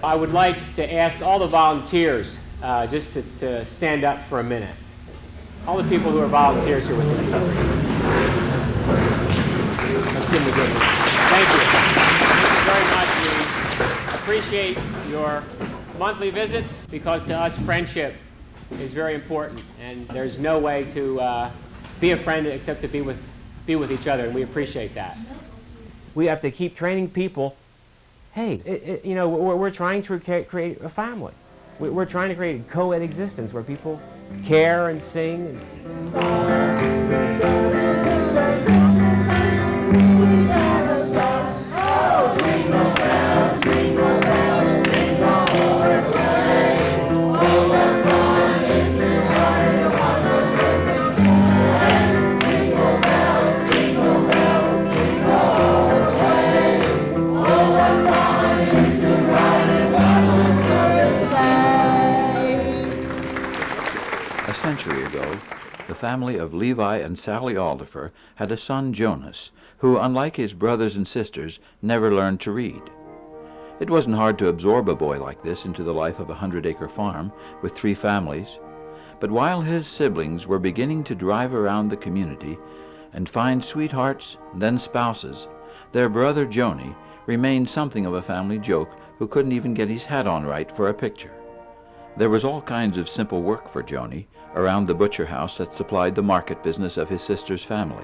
I would like to ask all the volunteers just to stand up for a minute. All the people who are volunteers here with me. Let's give them a good one. Thank you. Thank you very much. We appreciate your monthly visits because to us friendship is very important, and there's no way to be a friend except to be with each other, and we appreciate that. We have to keep training people. Hey, you know, we're trying to create a family. We're trying to create a co-ed existence where people care and sing. A century ago, the family of Levi and Sally Aldifer had a son, Jonas, who, unlike his brothers and sisters, never learned to read. It wasn't hard to absorb a boy like this into the life of a 100-acre farm with 3 families, but while his siblings were beginning to drive around the community and find sweethearts, then spouses, their brother Joni remained something of a family joke who couldn't even get his hat on right for a picture. There was all kinds of simple work for Joni around the butcher house that supplied the market business of his sister's family.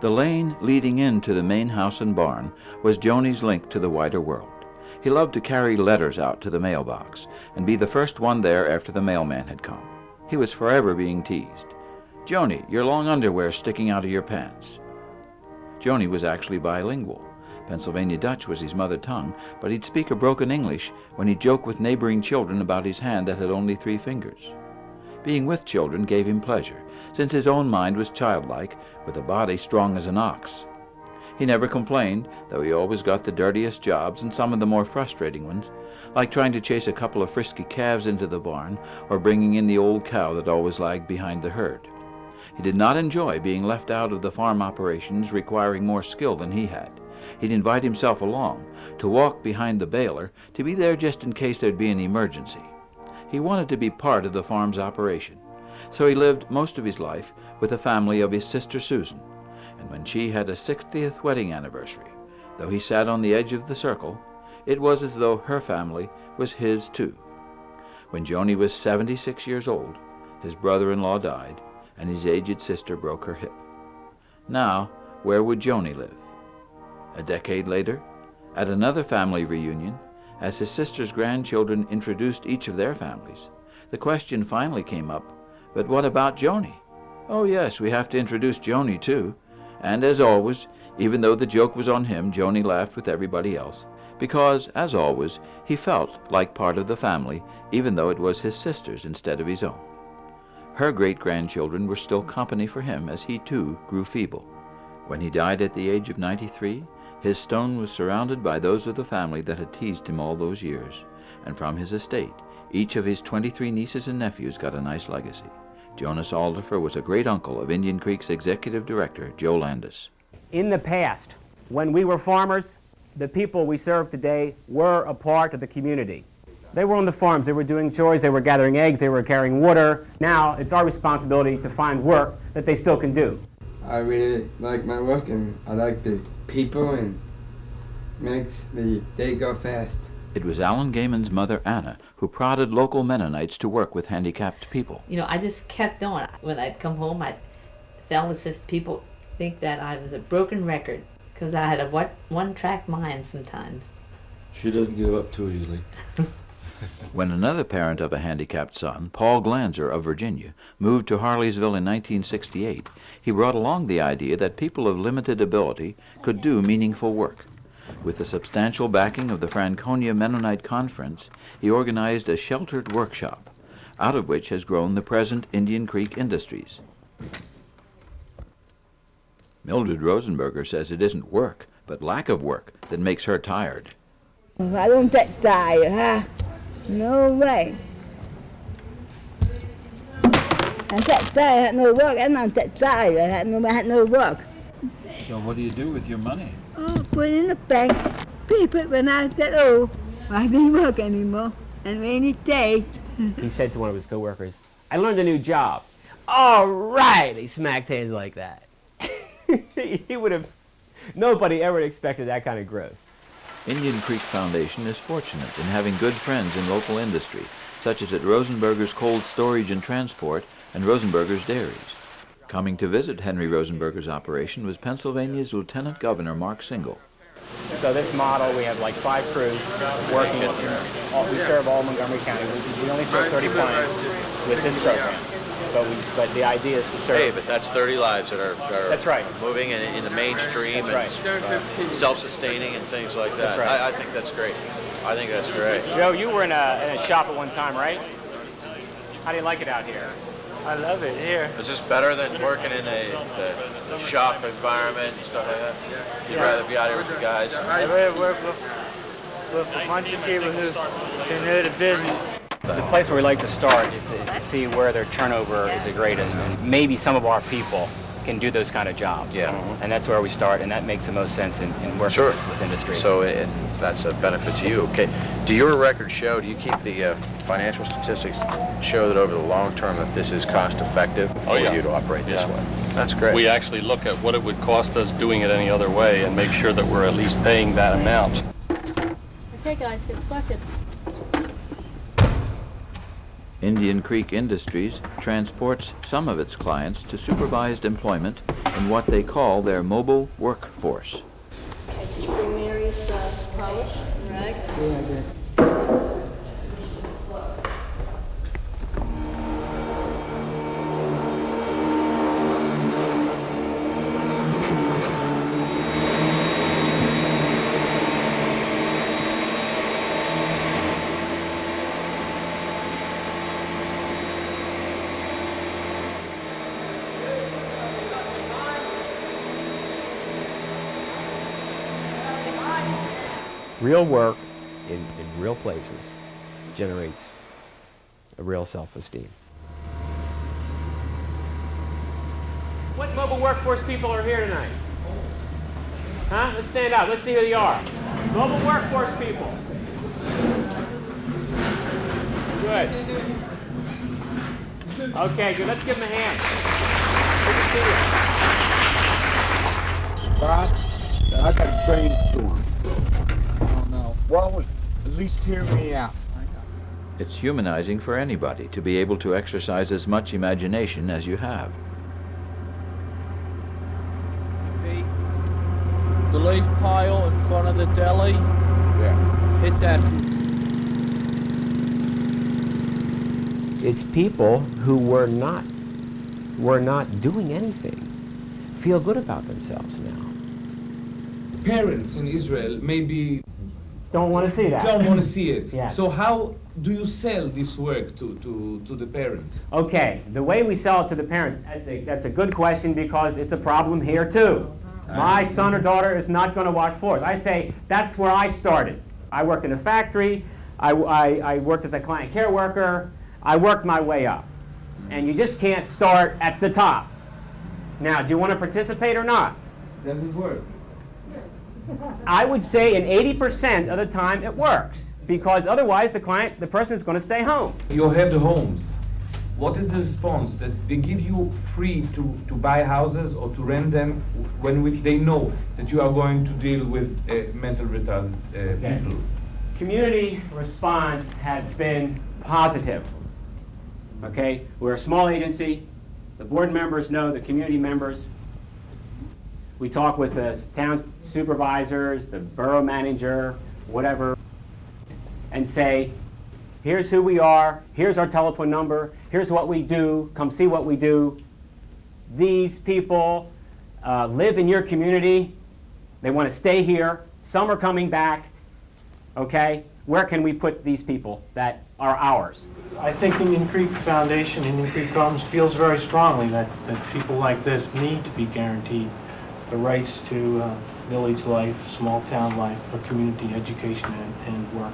The lane leading into the main house and barn was Joni's link to the wider world. He loved to carry letters out to the mailbox and be the first one there after the mailman had come. He was forever being teased. "Joni, your long underwear's sticking out of your pants." Joni was actually bilingual. Pennsylvania Dutch was his mother tongue, but he'd speak a broken English when he'd joke with neighboring children about his hand that had only 3 fingers. Being with children gave him pleasure, since his own mind was childlike, with a body strong as an ox. He never complained, though he always got the dirtiest jobs and some of the more frustrating ones, like trying to chase a couple of frisky calves into the barn or bringing in the old cow that always lagged behind the herd. He did not enjoy being left out of the farm operations requiring more skill than he had. He'd invite himself along, to walk behind the baler, to be there just in case there'd be an emergency. He wanted to be part of the farm's operation, so he lived most of his life with the family of his sister Susan, and when she had a 60th wedding anniversary, though he sat on the edge of the circle, it was as though her family was his too. When Joni was 76 years old, his brother-in-law died, and his aged sister broke her hip. Now, where would Joni live? A decade later, at another family reunion, as his sister's grandchildren introduced each of their families, the question finally came up, but what about Joni? Oh yes, we have to introduce Joni too. And as always, even though the joke was on him, Joni laughed with everybody else, because, as always, he felt like part of the family, even though it was his sister's instead of his own. Her great-grandchildren were still company for him as he too grew feeble. When he died at the age of 93, his stone was surrounded by those of the family that had teased him all those years, and from his estate, each of his 23 nieces and nephews got a nice legacy. Jonas Aldifer was a great-uncle of Indian Creek's executive director, Joe Landis. In the past, when we were farmers, the people we serve today were a part of the community. They were on the farms, they were doing chores, they were gathering eggs, they were carrying water. Now it's our responsibility to find work that they still can do. I really like my work, and I like the people, and makes the day go fast. It was Anna Gehman's mother, Anna, who prodded local Mennonites to work with handicapped people. You know, I just kept on. When I'd come home, I felt as if people think that I was a broken record, because I had a one-track mind sometimes. She doesn't give up too easily. When another parent of a handicapped son, Paul Glanzer of Virginia, moved to Harleysville in 1968, he brought along the idea that people of limited ability could do meaningful work. With the substantial backing of the Franconia Mennonite Conference, he organized a sheltered workshop, out of which has grown the present Indian Creek Industries. Mildred Rosenberger says it isn't work, but lack of work that makes her tired. I don't get tired, huh? No way. I get tired, I had no work. I don't get tired, I had no work. So what do you do with your money? Oh, put it in the bank, keep it when I get old. I didn't work anymore. And rainy day. He said to one of his coworkers, "I learned a new job." "All right!" He smacked hands like that. He would have, nobody ever expected that kind of growth. Indian Creek Foundation is fortunate in having good friends in local industry, such as at Rosenberger's Cold Storage and Transport and Rosenberger's Dairies. Coming to visit Henry Rosenberger's operation was Pennsylvania's Lieutenant Governor Mark Single. So this model, we have like 5 crews working. We serve all Montgomery County. We only serve 30 clients with this program. But the idea is to serve. Hey, but that's 30 lives that are That's right. moving in the mainstream That's and self-sustaining and things like that. That's right. I think that's great. I think that's great. Joe, you were in a shop at one time, right? How do you like it out here? I love it here. Is this better than working in the shop environment and stuff like that? You'd rather be out here with the guys? I'd rather work with a bunch of people who know the business. The place where we like to start is to see where their turnover is the greatest. And maybe some of our people can do those kind of jobs. Yeah. And that's where we start, and that makes the most sense in working Sure. with industry. So that's a benefit to you. Okay. Do your records show, do you keep the financial statistics show that over the long term that this is cost effective for you to operate this way? That's great. We actually look at what it would cost us doing it any other way and make sure that we're at least paying that amount. Okay guys, get the buckets. Indian Creek Industries transports some of its clients to supervised employment in what they call their mobile workforce. Okay, did you bring Mary's polish and rag? Yeah, I did. Real work in real places generates a real self-esteem. What mobile workforce people are here tonight? Huh? Let's stand out. Let's see who you are. Mobile workforce people. Good. Okay, good. Let's give them a hand. Good to see you. Bob, I got a brainstorm. Oh no. Well, at least hear me out. It's humanizing for anybody to be able to exercise as much imagination as you have. The leaf pile in front of the deli. Yeah. Hit that. It's people who were not doing anything feel good about themselves now. Parents in Israel maybe Don't want to see that. don't want to see it. Yeah. So how do you sell this work to the parents? Okay, the way we sell it to the parents, that's a good question because it's a problem here too. My son or daughter is not going to wash floors. I say, that's where I started. I worked in a factory, I worked as a client care worker, I worked my way up. And you just can't start at the top. Now, do you want to participate or not? Does it work? I would say in 80% of the time it works, because otherwise the person is going to stay home. You have the homes. What is the response? That they give you free to buy houses or to rent them when they know that you are going to deal with mental retarded people? Community response has been positive. Okay, we're a small agency. The board members know the community members. We talk with the town supervisors, the borough manager, whatever, and say, here's who we are, here's our telephone number, here's what we do, come see what we do. These people live in your community, they want to stay here, some are coming back, okay? Where can we put these people that are ours? I think Indian Creek Foundation, Indian Creek Homes feels very strongly that people like this need to be guaranteed the rights to village life, small town life, or community education and work.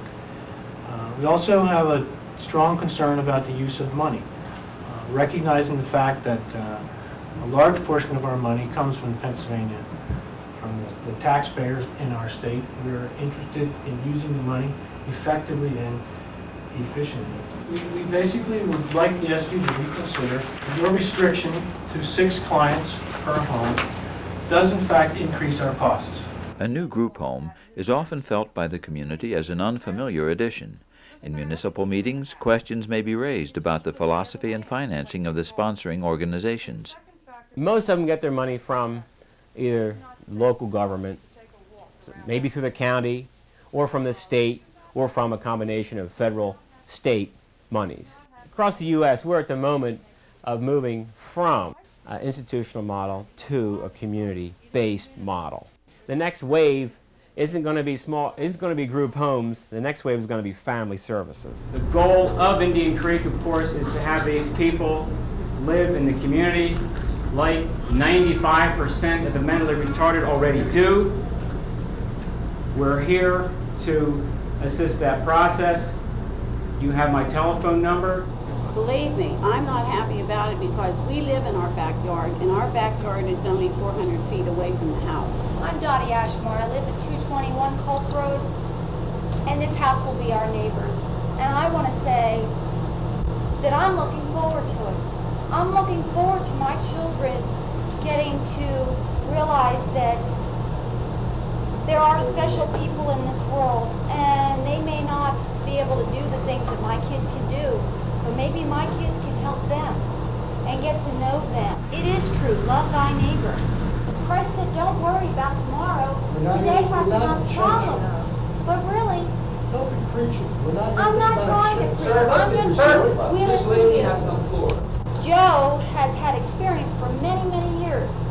We also have a strong concern about the use of money, recognizing the fact that a large portion of our money comes from Pennsylvania, from the taxpayers in our state. We're interested in using the money effectively and efficiently. We basically would like to ask you to reconsider your restriction to 6 clients per home does in fact increase our costs. A new group home is often felt by the community as an unfamiliar addition. In municipal meetings, questions may be raised about the philosophy and financing of the sponsoring organizations. Most of them get their money from either local government, maybe through the county, or from the state, or from a combination of federal, state monies. Across the U.S., we're at the moment of moving from an institutional model to a community-based model. The next wave isn't going to be group homes. The next wave is going to be family services. The goal of Indian Creek, of course, is to have these people live in the community like 95% of the mentally retarded already do. We're here to assist that process. You have my telephone number. Believe me, I'm not happy about it because we live in our backyard, and our backyard is only 400 feet away from the house. I'm Dottie Ashmore. I live at 221 Culp Road, and this house will be our neighbors. And I want to say that I'm looking forward to it. I'm looking forward to my children getting to realize that there are special people in this world, and they may not be able to do the things that my kids can do, but maybe my kids can help them and get to know them. It is true, love thy neighbor. Christ said, don't worry about tomorrow. Today has enough problems. But really, I'm not trying to preach. I'm just realistic. Joe has had experience for many, many years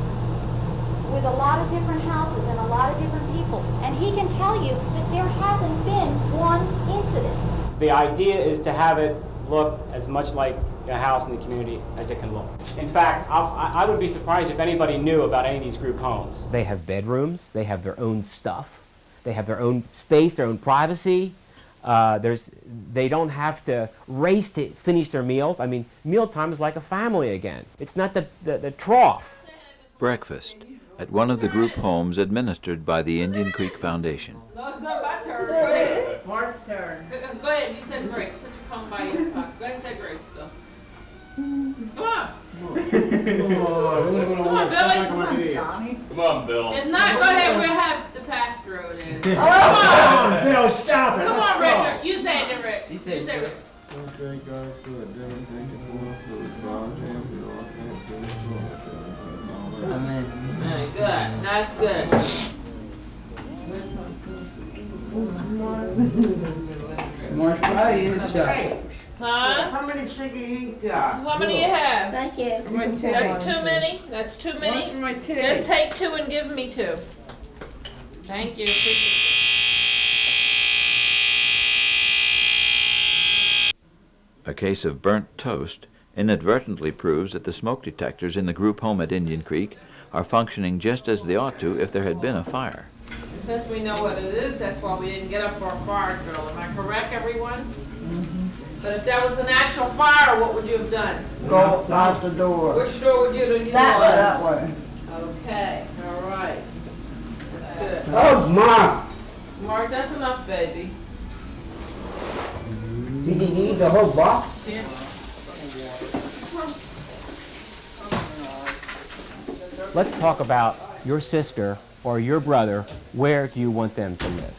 with a lot of different houses and a lot of different people. And he can tell you that there hasn't been one incident. The idea is to have it look as much like a house in the community as it can look. In fact, I would be surprised if anybody knew about any of these group homes. They have bedrooms, they have their own stuff, they have their own space, their own privacy. They don't have to race to finish their meals. I mean, mealtime is like a family again. It's not the trough. Breakfast at one of the group homes administered by the Indian Creek Foundation. No, it's not my turn. Go ahead. Mark's turn. Go ahead, you said grace. Put your phone by your pocket. Go ahead and say grace, Bill. Come on. Come on, Billy. Come on, Bill. If not, go ahead. We'll have the pastor over there. Come on, Bill, stop it. Come Let's on, go. Richard. You say it, Rich. You say it. Okay, God, for the devil, thank you for the God, and for all things, Amen. Very good. That's good. Mark's body is shut. Huh? How many ciggies you got? How many you have? Thank you. That's too many. That's too many. One's for my titties. Just take 2 and give me 2. Thank you. A case of burnt toast inadvertently proves that the smoke detectors in the group home at Indian Creek are functioning just as they ought to if there had been a fire. And since we know what it is, that's why we didn't get up for a fire drill. Am I correct, everyone? But if there was an actual fire, what would you have done? Go out the door. Which door would you have used? That way. Okay, all right. That's good. Oh, Mark. Mark, that's enough, baby. Did you need the whole box? Here. Let's talk about your sister or your brother. Where do you want them to live?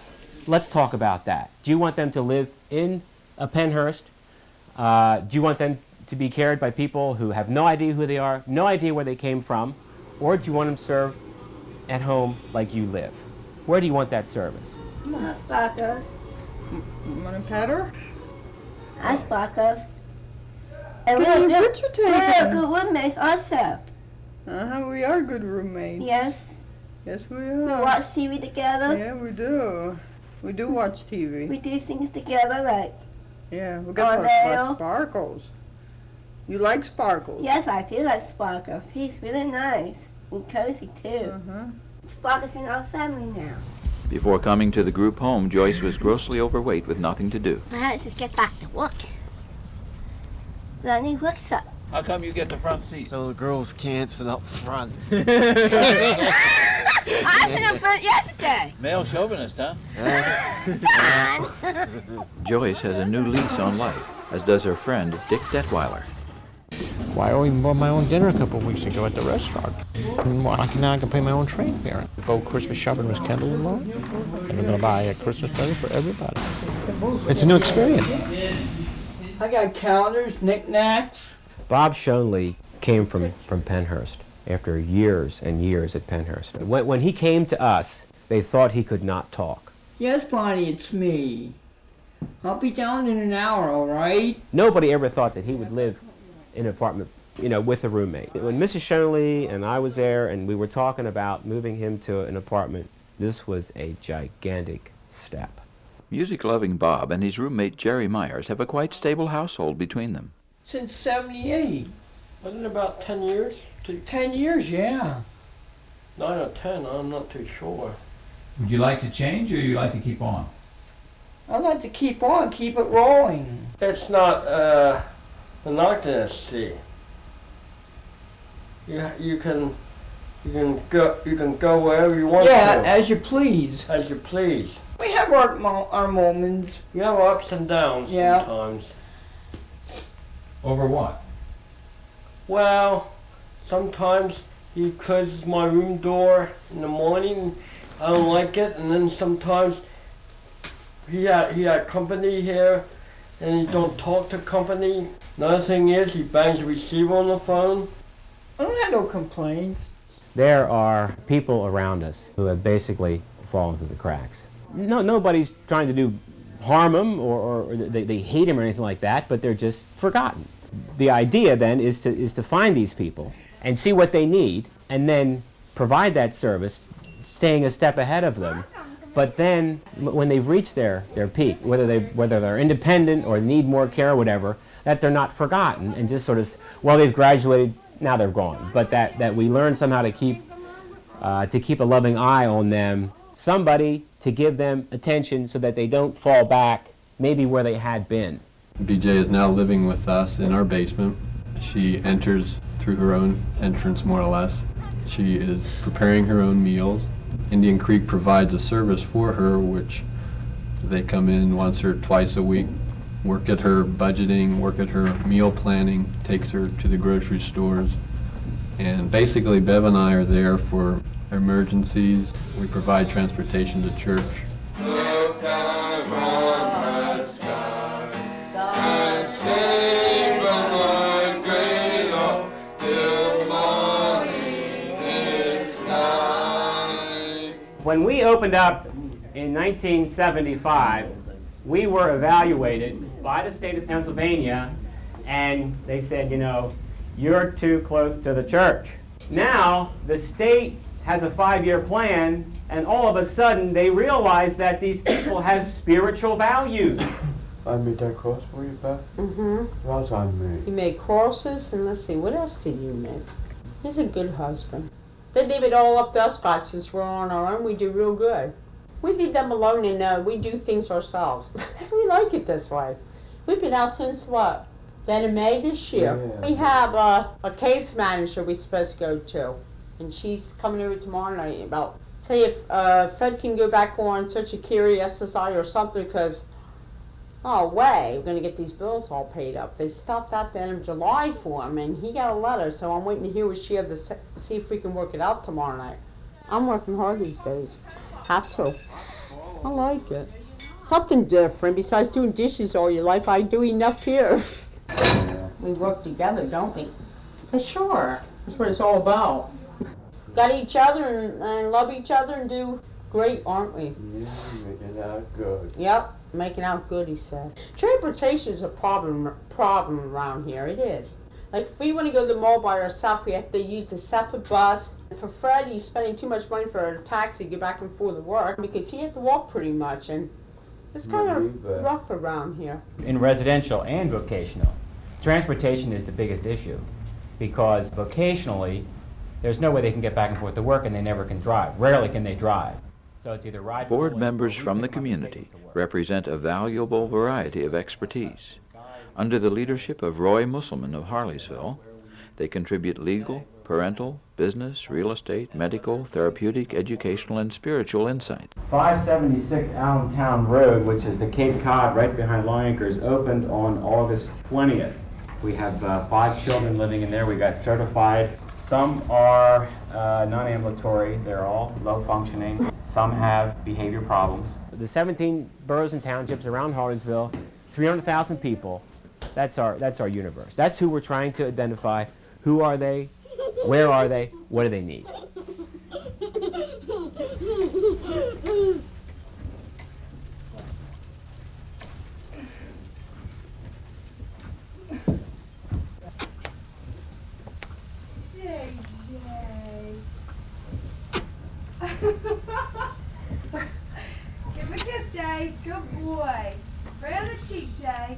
Let's talk about that. Do you want them to live in Pennhurst? Do you want them to be cared by people who have no idea who they are, no idea where they came from? Or do you want them served at home like you live? Where do you want that service? Sparkles. You want to pet her? I sparkles. And Good, we're what you taking? we're good roommates also. We are good roommates. Yes. Yes, we We are. watch TV together. Yeah, we do. We do watch TV. We do things together like, Yeah, we got Oreo. Sparkles. You like Sparkles? yes, I do like Sparkles. He's really nice and cozy too. Sparkles in our family now. Before coming to the group home, Joyce was grossly overweight with nothing to do. I had to get back to work. Then he works up. How come you get the front seat? So the girls can't sit up front. I was in the front yesterday. Male chauvinist, huh? Son. Joyce has a new lease on life, as does her friend Dick Detweiler. Why, I even bought my own dinner a couple of weeks ago at the restaurant. And I can pay my own train fare. Go Christmas shopping with Kendall and Lauren. And we're going to buy a Christmas present for everybody. It's a new experience. I got calendars, knickknacks. Bob Schoenle came from Pennhurst after years and years at Pennhurst. When he came to us, they thought he could not talk. Yes, Bonnie, it's me. I'll be down in an hour, all right? Nobody ever thought that he would live in an apartment, with a roommate. When Mrs. Schoenle and I was there and we were talking about moving him to an apartment, this was a gigantic step. Music-loving Bob and his roommate Jerry Myers have a quite stable household between them. Since 78. Wasn't it about 10 years? 10 years, yeah. 9 or 10, I'm not too sure. Would you like to change or you like to keep on? I'd like to keep on, keep it rolling. It's not monotonous, see. You can go wherever you want to. Yeah, as you please. As you please. We have our moments. You have ups and downs sometimes. Over what? Well, sometimes he closes my room door in the morning. I don't like it, and then sometimes he had company here, and he don't talk to company. Another thing is he bangs the receiver on the phone. I don't have no complaints. There are people around us who have basically fallen through the cracks. Nobody's trying to harm him or they hate him or anything like that, but they're just forgotten. The idea then is to find these people and see what they need and then provide that service, staying a step ahead of them. But then when they've reached their peak, whether they're independent or need more care or whatever, that they're not forgotten and just sort of, well, they've graduated, now they're gone. But that we learn somehow to keep a loving eye on them, somebody to give them attention so that they don't fall back maybe where they had been. BJ is now living with us in our basement. She enters through her own entrance, more or less. She is preparing her own meals. Indian Creek provides a service for her, which they come in once or twice a week, work at her budgeting, work at her meal planning, takes her to the grocery stores. And basically, Bev and I are there for emergencies. We provide transportation to church. Look down from the sky and sing the Lord great Lord till morning is light. When we opened up in 1975, we were evaluated by the state of Pennsylvania, and they said, you're too close to the church. Now, the state has a 5-year plan, and all of a sudden they realize that these people have spiritual values. I made that cross for you, Beth? Mm-hmm. What I made? He made crosses, and let's see, what else did you make? He's a good husband. They leave it all up to us guys. Since we're on our own, we do real good. We leave them alone and we do things ourselves. We like it this way. We've been out since what? Then in May this year. Yeah. We have a case manager we're supposed to go to, and she's coming over tomorrow night about, say if Fred can go back on Social Security, SSI or something, because, we're going to get these bills all paid up. They stopped at the end of July for him, and he got a letter, so I'm waiting to hear what she have to say, see if we can work it out tomorrow night. I'm working hard these days. Have to. I like it. Something different. Besides doing dishes all your life, I do enough here. We work together, don't we? For sure. That's what it's all about. Got each other and love each other and do great, aren't we? Yeah, making out good. Yep, making out good, he said. Transportation is a problem around here. It is. Like if we want to go to the mall by ourselves, we have to use the separate bus. For Fred, he's spending too much money for a taxi to get back and forth to work because he had to walk pretty much, and it's kind of rough around here. In residential and vocational, transportation is the biggest issue because vocationally, there's no way they can get back and forth to work and they never can drive. Rarely can they drive. So it's either ride. Board members from the community represent a valuable variety of expertise. Under the leadership of Roy Musselman of Harleysville, they contribute legal, parental, business, real estate, medical, therapeutic, educational, and spiritual insight. 576 Allentown Road, which is the Cape Cod right behind Long Acres, opened on August 20th. We have 5 children living in there. We got certified. Some are non-ambulatory. They're all low functioning. Some have behavior problems. The 17 boroughs and townships around Hardersville, 300,000 people. That's our universe. That's who we're trying to identify. Who are they? Where are they? What do they need? Give him a kiss, Jay. Good boy. Right on the cheek, Jay.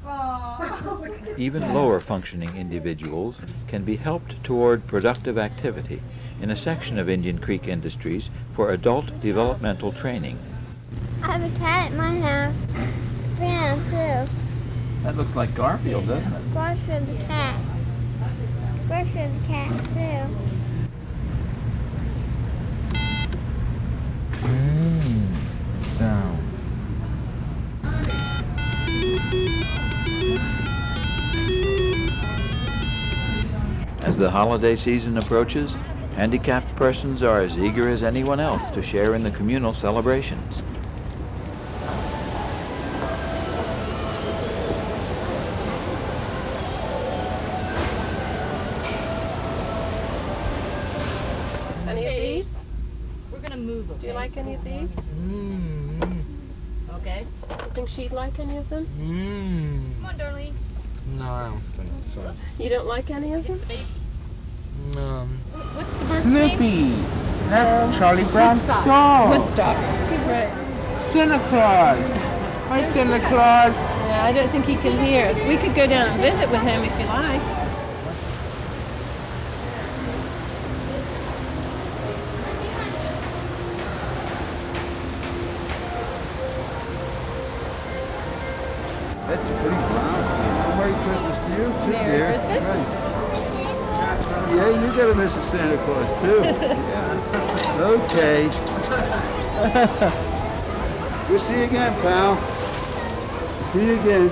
Aww. Even lower functioning individuals can be helped toward productive activity in a section of Indian Creek Industries for adult developmental training. I have a cat at my house. It's brown too. That looks like Garfield, doesn't it? Garfield the cat. Garfield the cat too. Down. As the holiday season approaches, handicapped persons are as eager as anyone else to share in the communal celebrations. Any of these? We're gonna move them. Do you like any of these? Okay. You think she'd like any of them? Come on, Darlene. No, I don't think so. You don't like any of them? What's the bird's Snoopy. name? That's Charlie Brown's Woodstock. dog. Woodstock. Right. Santa Claus. Hi, Santa Claus. Yeah, I don't think he can hear. We could go down and visit with him if you like. That's a pretty brown skin. Merry Christmas to you, too, Merry dear. Christmas. Right. Yeah, you got a Mrs. Santa Claus, too. Yeah. Okay. We'll see you again, pal. See you again.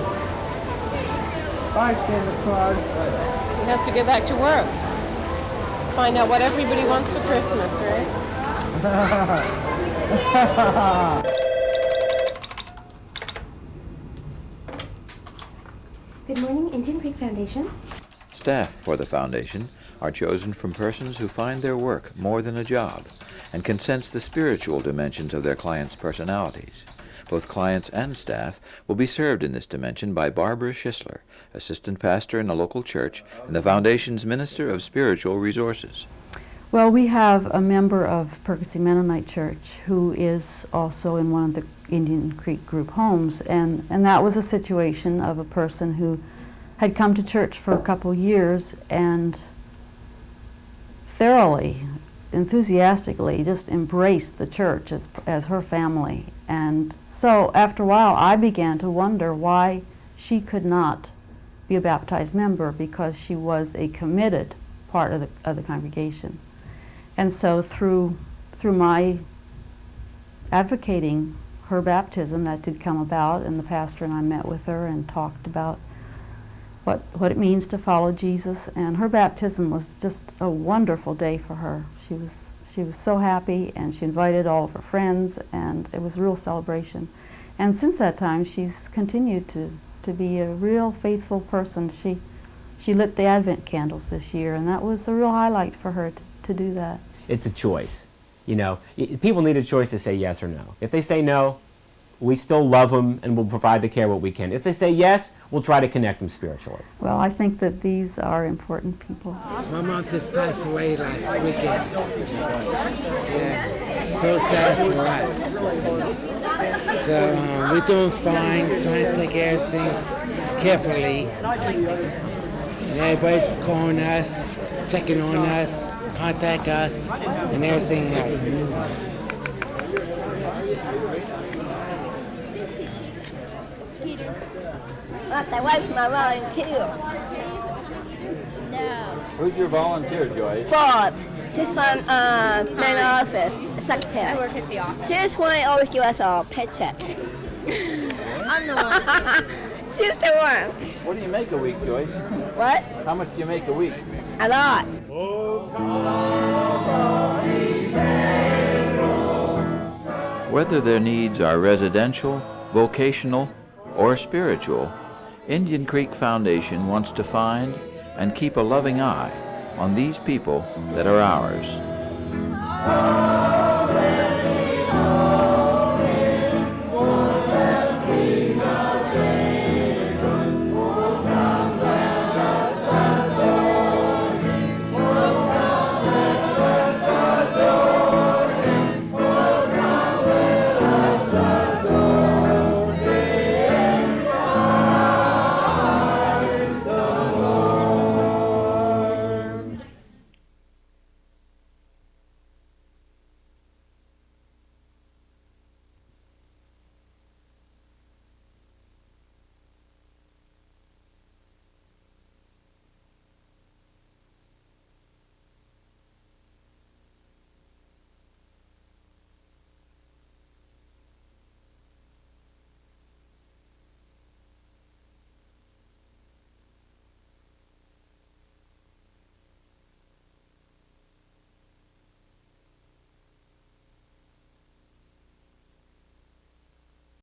Bye, Santa Claus. He has to go back to work. Find out what everybody wants for Christmas, right? Good morning, Indian Creek Foundation. Staff for the foundation are chosen from persons who find their work more than a job and can sense the spiritual dimensions of their clients' personalities. Both clients and staff will be served in this dimension by Barbara Schisler, assistant pastor in a local church and the foundation's minister of spiritual resources. Well, we have a member of Percy Mennonite Church who is also in one of the Indian Creek group homes, and that was a situation of a person who had come to church for a couple years and thoroughly, enthusiastically just embraced the church as her family. And so after a while I began to wonder why she could not be a baptized member, because she was a committed part of the congregation. And so through my advocating her baptism, that did come about, and the pastor and I met with her and talked about what it means to follow Jesus, and her baptism was just a wonderful day for her. She was so happy, and she invited all of her friends, and it was a real celebration. And since that time, she's continued to be a real faithful person. She lit the Advent candles this year, and that was a real highlight for her to do that. It's a choice. You know, people need a choice to say yes or no. If they say no, we still love them and we'll provide the care what we can. If they say yes, we'll try to connect them spiritually. Well, I think that these are important people. My mom just passed away last weekend. Yeah, so sad for us. So we're doing fine, trying to take care of everything carefully. And everybody's calling us, checking on us, contact us, and everything else. Not that wife, my volunteer. Who's your volunteer, Joyce? Bob. She's from main office, secretary. I work at the office. She's the one who always gives us all paychecks. I'm the one. She's the one. What do you make a week, Joyce? What? How much do you make a week? A lot. Whether their needs are residential, vocational, or spiritual, Indian Creek Foundation wants to find and keep a loving eye on these people that are ours.